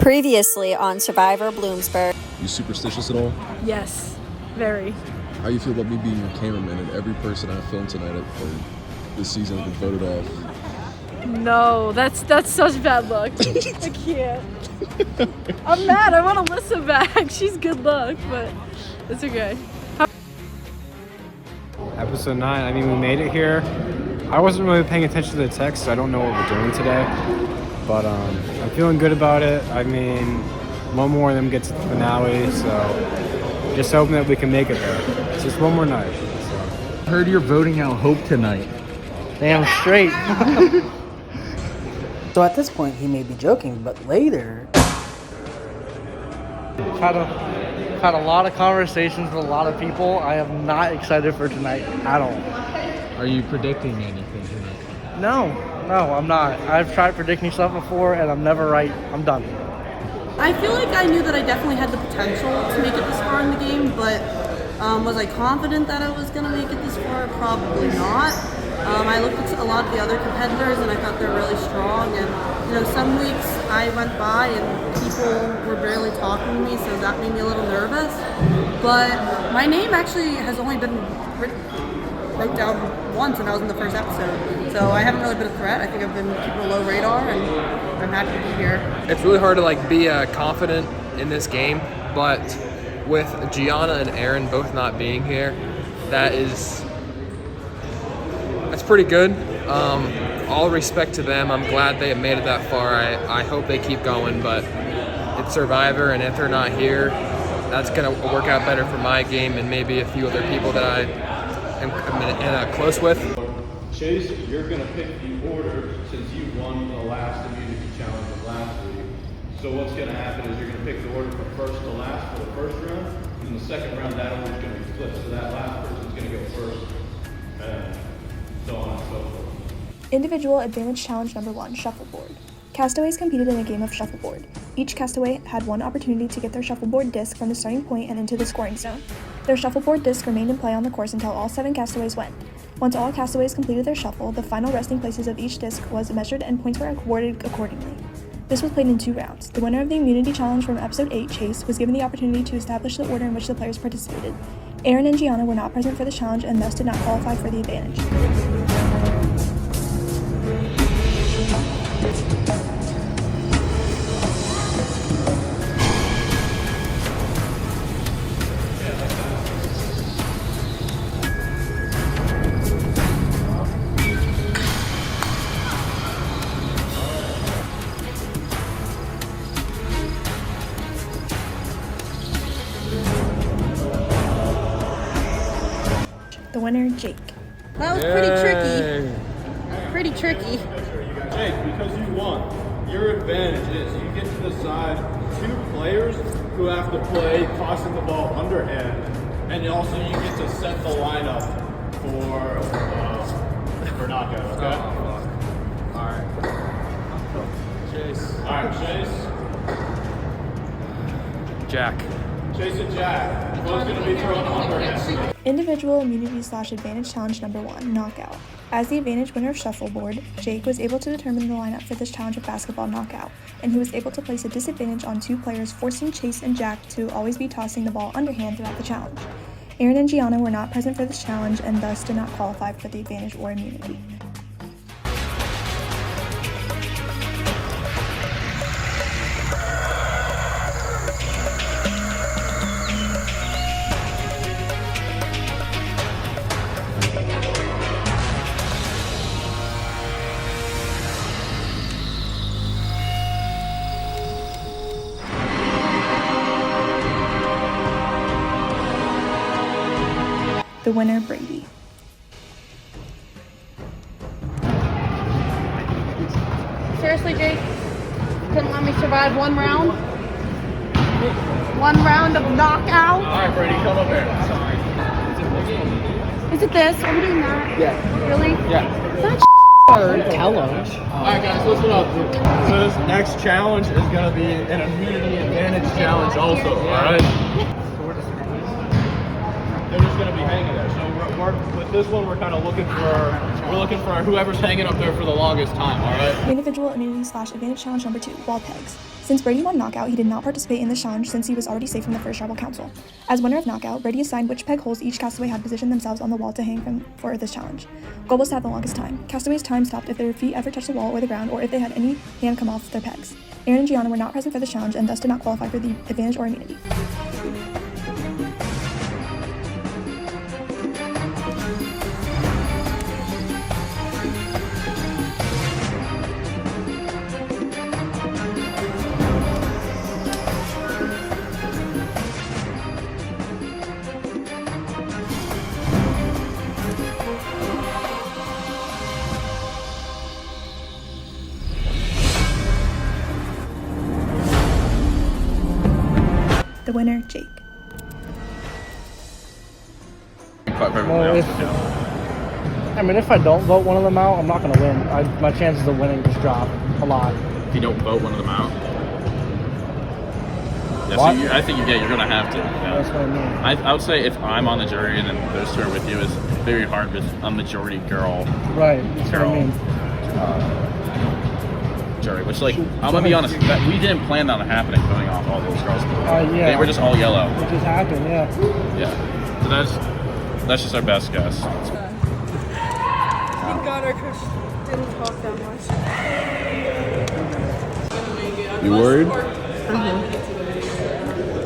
Previously on Survivor Bloomsburg. You superstitious at all? Yes, very. How you feel about me being your cameraman and every person I filmed tonight for this season has been voted off? No, that's such bad luck. I can't. I'm mad. I want to listen back. She's good luck, but it's okay. Episode 9, I mean, we made it here. I wasn't really paying attention to the text, so I don't know what we're doing today. But I'm feeling good about it. I mean, one more of them gets to the finale, so just hoping that we can make it there. It's just one more night. So. I heard you're voting out Hope tonight. Damn straight. So at this point, he may be joking, but later... Had a lot of conversations with a lot of people. I am not excited for tonight at all. Are you predicting anything tonight? No, I'm not. I've tried predicting stuff before, and I'm never right. I'm done. I feel like I knew that I definitely had the potential to make it this far in the game, but was I confident that I was going to make it this far? Probably not. I looked at a lot of the other competitors and I thought they're really strong, and some weeks I went by and people were barely talking to me, so that made me a little nervous. But my name actually has only been wrote down once, and I was in the first episode, so I haven't really been a threat. I think I've been keeping a low radar, and I'm happy to be here. It's really hard to be confident in this game, but with Gianna and Aaron both not being here, that's pretty good. All respect to them. I'm glad they have made it that far. I hope they keep going, but it's Survivor, and if they're not here, that's going to work out better for my game and maybe a few other people that I am close with. Chase, you're going to pick the order since you won the last immunity challenge of last week. So what's going to happen is you're going to pick the order from first to last for the first round. In the second round, that order is going to be flipped, so that last person's going to go first, and so on and so forth. Individual Advantage Challenge Number 1, Shuffleboard. Castaways competed in a game of shuffleboard. Each castaway had one opportunity to get their shuffleboard disc from the starting point and into the scoring zone. Their shuffleboard disc remained in play on the course until all 7 castaways went. Once all castaways completed their shuffle, the final resting places of each disc was measured and points were awarded accordingly. This was played in 2 rounds. The winner of the immunity challenge from episode 8, Chase, was given the opportunity to establish the order in which the players participated. Aaron and Gianna were not present for the challenge and thus did not qualify for the advantage. The winner, Jake. That was pretty tricky. Pretty tricky. Jake, because you won, your advantage is you get to decide 2 players who have to play tossing the ball underhand, and also you get to set the lineup for knockout, okay? Alright, Chase. Jack. Chase and Jack. Both going to be throwing underhand. Individual Immunity/Advantage Challenge Number 1, Knockout. As the advantage winner of Shuffleboard, Jake was able to determine the lineup for this challenge of basketball knockout, and he was able to place a disadvantage on 2 players, forcing Chase and Jack to always be tossing the ball underhand throughout the challenge. Aaron and Gianna were not present for this challenge and thus did not qualify for the advantage or immunity. The winner, Brady. Seriously, Jake? Couldn't let me survive 1 round? 1 round of knockout? Alright, Brady, come up here. Is it this? Are we doing that? Yeah. Really? Yeah. That's hard. Tell them. Alright guys, listen up. So this next challenge is going to be an immunity advantage challenge also, alright? they're just going to be hanging there. So with this one, we're kind of looking for whoever's hanging up there for the longest time. All right. Individual immunity / advantage challenge number 2, wall pegs. Since Brady won knockout, he did not participate in this challenge since he was already safe from the first tribal council. As winner of knockout, Brady assigned which peg holes each castaway had positioned themselves on the wall to hang from for this challenge. Goal was to have the longest time. Castaways' time stopped if their feet ever touched the wall or the ground, or if they had any hand come off their pegs. Aaron and Gianna were not present for this challenge and thus did not qualify for the advantage or immunity. The winner, Jake. If I don't vote one of them out, I'm not going to win. My chances of winning just drop a lot. If you don't vote one of them out? Yeah, so I think you're going to have to. Yeah. That's what I mean. I would say if I'm on the jury and then those two are with you, it's very hard with a majority girl. Right, that's what I mean. Jury, which, like, I'm going to be honest, we didn't plan on it happening, voting off all those girls. Yeah. They were just all yellow. It just happened, yeah. Yeah. So that's just our best guess. Thank God our coach didn't talk that much. You worried?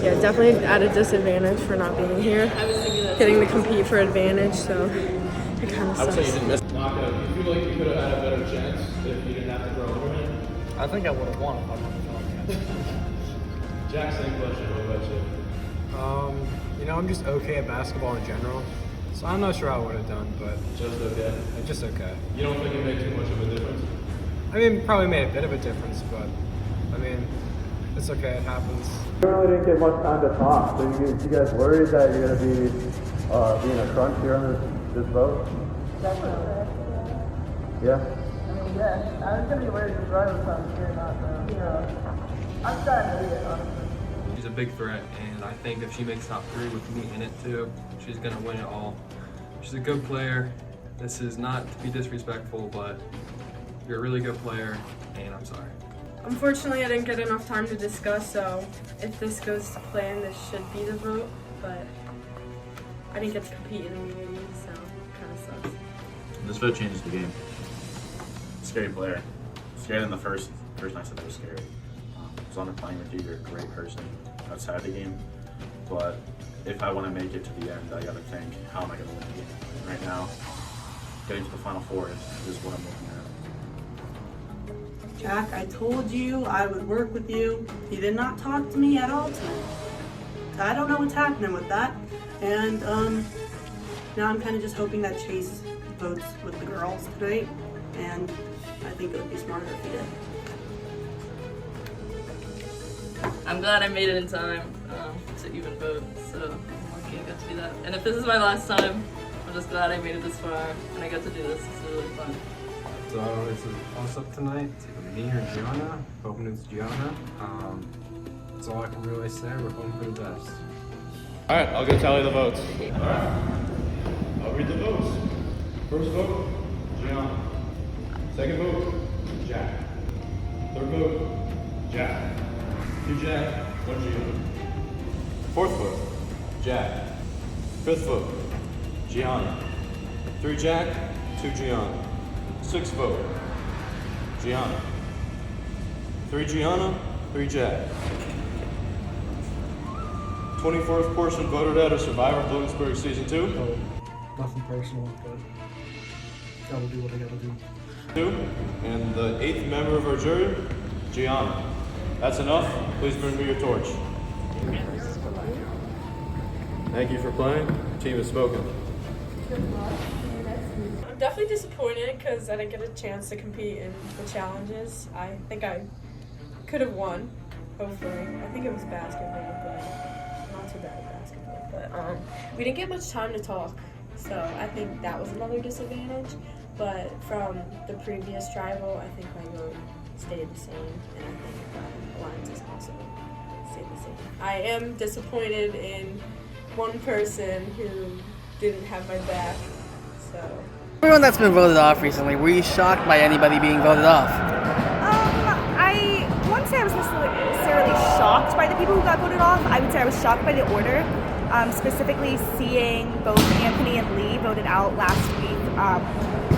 Yeah, definitely at a disadvantage for not being here. Getting to compete for advantage, so it kind of sucks. I would say you didn't miss knockout. Do you feel like you could have had a better chance if you didn't have to throw over him? I think I would have won if I would have won. Jack, same question. What about you? I'm just okay at basketball in general. So I'm not sure how I would have done, but Just okay. just okay. You don't think it made too much of a difference? I mean, probably made a bit of a difference, but I mean, it's okay. It happens. You really didn't get much time to talk. So you guys worried that you're going to be in a crunch here on this vote? Definitely. Yeah? I mean, yeah. I was going to be worried regardless I'm here or not, though. You know, I'm starting to be it, honestly. She's a big threat, and I think if she makes top 3 with me in it too, she's gonna win it all. She's a good player. This is not to be disrespectful, but you're a really good player, and I'm sorry. Unfortunately, I didn't get enough time to discuss, so if this goes to plan, this should be the vote, but I didn't get to compete in immunity, so it kind of sucks. This vote changes the game. Scary player. Scared in the first night I said I was scared. As long as playing with you, you're a great person outside the game. But if I want to make it to the end, I got to think, how am I going to win the game? And right now, getting to the Final Four is what I'm looking at. Jack, I told you I would work with you. You did not talk to me at all tonight. I don't know what's happening with that. And now I'm kind of just hoping that Chase votes with the girls tonight. And I think it would be smarter if he did. I'm glad I made it in time to even vote, so I'm lucky I got to do that. And if this is my last time, I'm just glad I made it this far and I got to do this. It's really fun. So it's a toss-up tonight. It's either me or Gianna. Hoping it's Gianna. That's all I can really say. We're hoping for the best. All right, I'll go tally the votes. All right, I'll read the votes. First vote, Gianna. Second vote, Jack. Third vote, Jack. 2 Jack, 1 Gianna. Fourth vote, Jack. Fifth vote, Gianna. 3 Jack, 2 Gianna. Sixth vote, Gianna. 3 Gianna, 3 Jack. 24th person voted out of Survivor Bloomsburg Season 2. Nothing personal, but gotta do what I gotta do. And the 8th member of our jury, Gianna. That's enough. Please bring me your torch. Thank you for playing. Your team has spoken. I'm definitely disappointed because I didn't get a chance to compete in the challenges. I think I could have won, hopefully. I think it was basketball, but not too bad at basketball. But we didn't get much time to talk, so I think that was another disadvantage. But from the previous tribal, I think my vote stayed the same, and I think Alliance's also stayed the same. I am disappointed in one person who didn't have my back, so. Everyone that's been voted off recently, were you shocked by anybody being voted off? I wouldn't say I was necessarily shocked by the people who got voted off. I would say I was shocked by the order. Specifically seeing both Anthony and Lee voted out last week.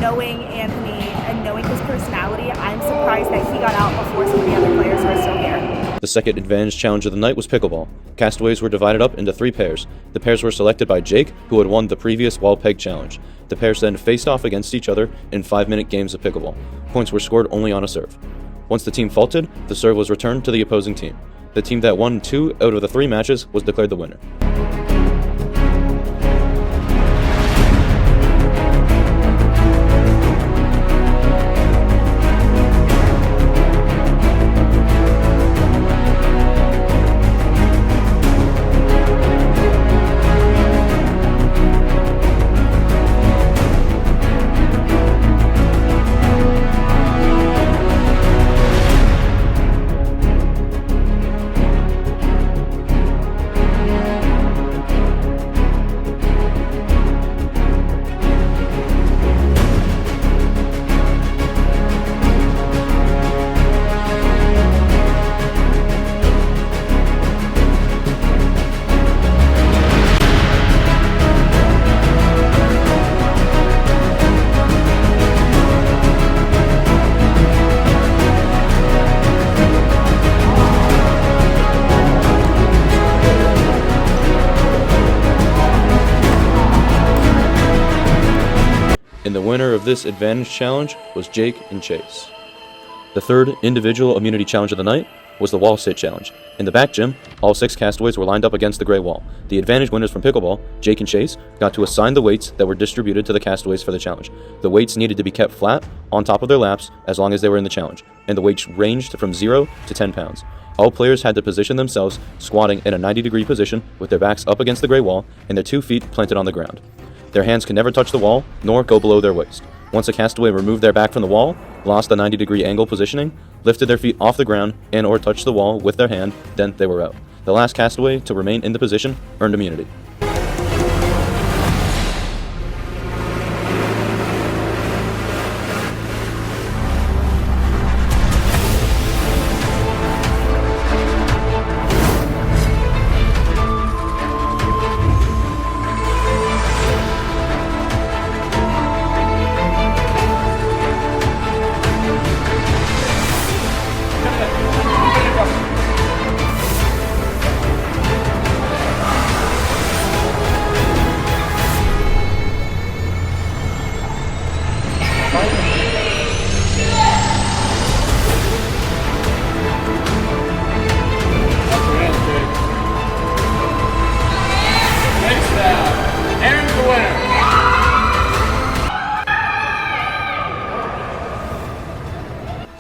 Knowing Anthony and knowing his personality, I'm surprised that he got out before some of the other players who are still here. The second advantage challenge of the night was pickleball. Castaways were divided up into 3 pairs. The pairs were selected by Jake, who had won the previous wall peg challenge. The pairs then faced off against each other in 5-minute games of pickleball. Points were scored only on a serve. Once the team faulted, the serve was returned to the opposing team. The team that won 2 out of the 3 matches was declared the winner. And the winner of this advantage challenge was Jake and Chase. The third individual immunity challenge of the night was the wall sit challenge. In the back gym, all 6 castaways were lined up against the gray wall. The advantage winners from pickleball, Jake and Chase, got to assign the weights that were distributed to the castaways for the challenge. The weights needed to be kept flat on top of their laps as long as they were in the challenge, and the weights ranged from 0 to 10 pounds. All players had to position themselves squatting in a 90-degree position with their backs up against the gray wall and their 2 feet planted on the ground. Their hands could never touch the wall, nor go below their waist. Once a castaway removed their back from the wall, lost the 90-degree angle positioning, lifted their feet off the ground, and or touched the wall with their hand, then they were out. The last castaway to remain in the position earned immunity.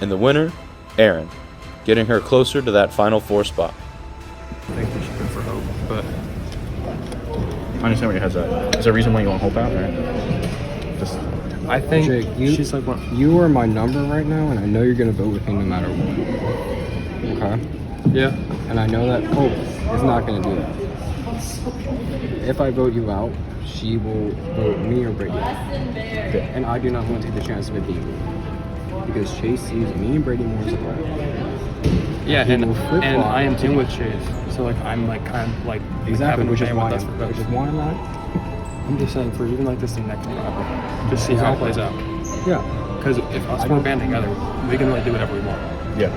And the winner, Erin, getting her closer to that Final Four spot. I think we should go for Hope, but I understand where your head's at. Is there a reason why you want Hope out, or just? I think Jake, she's like, you are my number right now, and I know you're gonna vote with me no matter what. Okay. Yeah. And I know that Hope is not gonna do that. If I vote you out, she will vote me or Brady. And I do not want to take the chance of it being me. Because Chase sees me and Brady more as a threat. Yeah, and I am too with Chase. So like I'm like kind of like exactly, which is why I'm just saying for even like this the next round, just see how it plays out. Yeah. Because if us four band together, we can really do whatever we want. Yeah.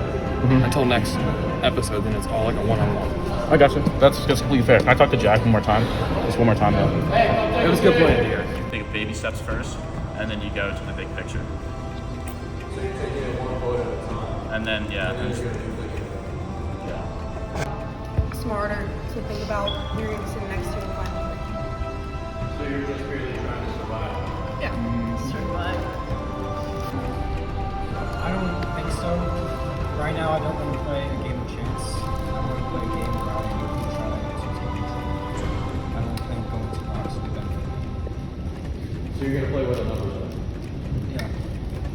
Until next episode, then it's all like a one-on-one. I gotcha. That's completely fair. Can I talk to Jack one more time? Just one more time though. It was a good plan here. You take baby steps first, and then you go to the big picture. So you take it one vote at a time. And then Smarter to think about who you're going to sit next to in the final three. So you're just really trying to survive? Yeah. Survive. I don't think so. Right now, I don't want to play a game of chance. I want to play a game where I can try to answer teams. I don't think going too hard is a good benefit. So you're gonna play with a number? Yeah.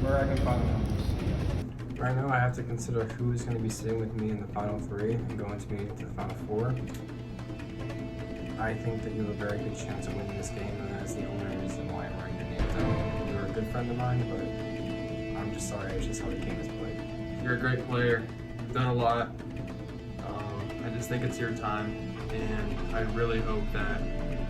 Where I can find numbers. Right now, I have to consider who is going to be sitting with me in the final three and going to me to the final four. I think that you have a very good chance of winning this game, and that's the only reason why I'm writing your names down. You're a good friend of mine, but I'm just sorry, it's just how the game is played. You're a great player. You've done a lot. I just think it's your time, and I really hope that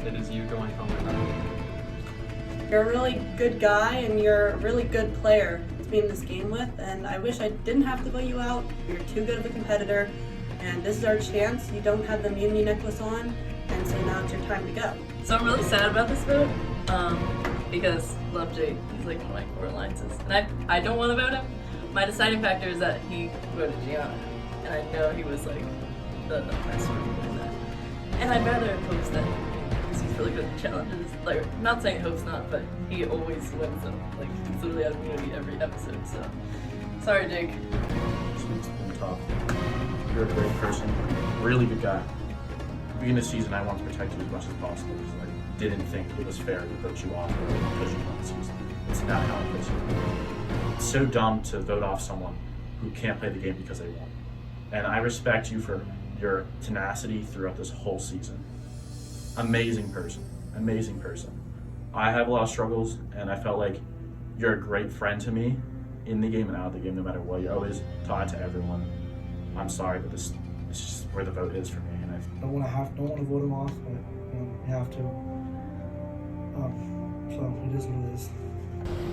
it is you going home tonight. You're a really good guy, and you're a really good player to be in this game with, and I wish I didn't have to vote you out. You're too good of a competitor, and this is our chance. You don't have the immunity necklace on, and so now it's your time to go. So I'm really sad about this vote, because love Jake. He's like one of my core alliances, and I don't want to vote him. My deciding factor is that he voted Gianna, and I know he was like the best one doing that. And I'd rather Hope's that, because he's really good at challenges. Like, not saying Hope's not, but he always wins them. Like, he's literally out of immunity every episode, so. Sorry, Jake. It's been tough. You're a great person, really good guy. Beginning of the season, I wanted to protect you as much as possible because I didn't think it was fair to vote you off or push you on the season. It's not how it is. It's so dumb to vote off someone who can't play the game because they won. And I respect you for your tenacity throughout this whole season. Amazing person, amazing person. I have a lot of struggles, and I felt like you're a great friend to me in the game and out of the game, no matter what. You're always taught to everyone. I'm sorry, but this is just where the vote is for me. And I don't want to vote him off, but you have to. So it is what it is.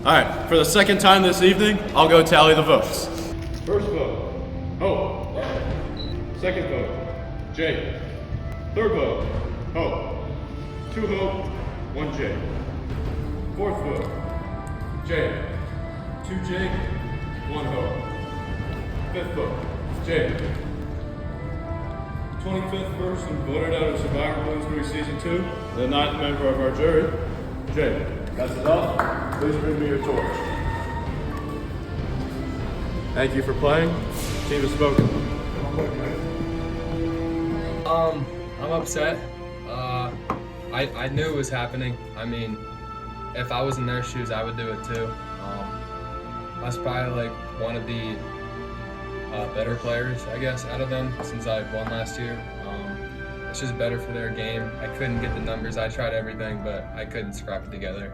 All right, for the second time this evening, I'll go tally the votes. First vote, Hope. Second vote, Jake. Third vote, Hope. 2 Hope, 1 Jake. Fourth vote, Jake. 2 Jake, 1 Hope. Fifth vote, Jake. 25th person voted out of Survivor Bloomsburg Season 2, the 9th member of our jury, Jake. That's enough. Please bring me your torch. Thank you for playing. Team has spoken. I'm upset. I knew it was happening. I mean, if I was in their shoes, I would do it too. I was probably like one of the better players, I guess, out of them since I won last year. It's just better for their game. I couldn't get the numbers. I tried everything, but I couldn't scrap it together.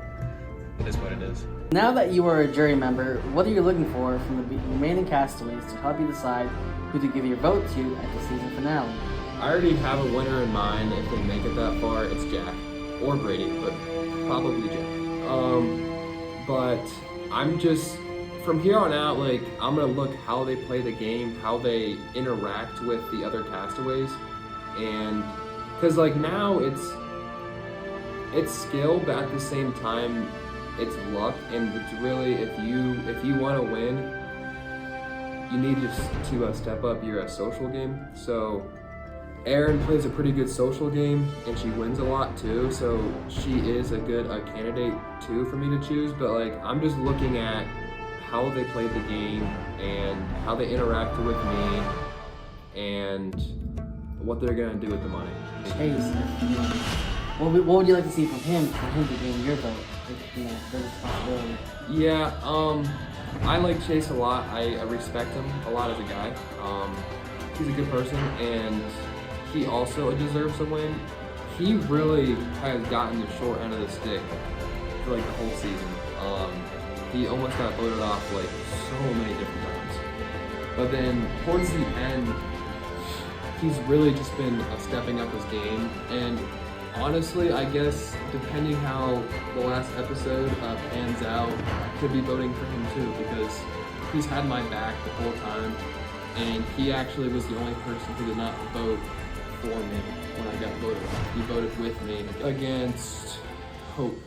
It is what it is. Now that you are a jury member, what are you looking for from the remaining castaways to help you decide who to give your vote to at the season finale? I already have a winner in mind. If they make it that far, it's Jack. Or Brady, but probably Jack. But I'm just, from here on out, like, I'm gonna look how they play the game, how they interact with the other castaways. And, cause like now it's skill, but at the same time, it's luck, and it's really, if you want to win, you need just to step up your social game. So Erin plays a pretty good social game, and she wins a lot too, so she is a good candidate too for me to choose. But like, I'm just looking at how they played the game and how they interacted with me and what they're gonna do with the money. Chase, what would you like to see from him to gain your vote? The responsibility. Yeah, I like Chase a lot. I respect him a lot as a guy. He's a good person, and he also deserves a win. He really has gotten the short end of the stick for like the whole season. He almost got voted off like so many different times. But then towards the end, he's really just been stepping up his game. And honestly, I guess depending how the last episode pans out, I could be voting for him too, because he's had my back the whole time, and he actually was the only person who did not vote for me when I got voted off. He voted with me against Hope.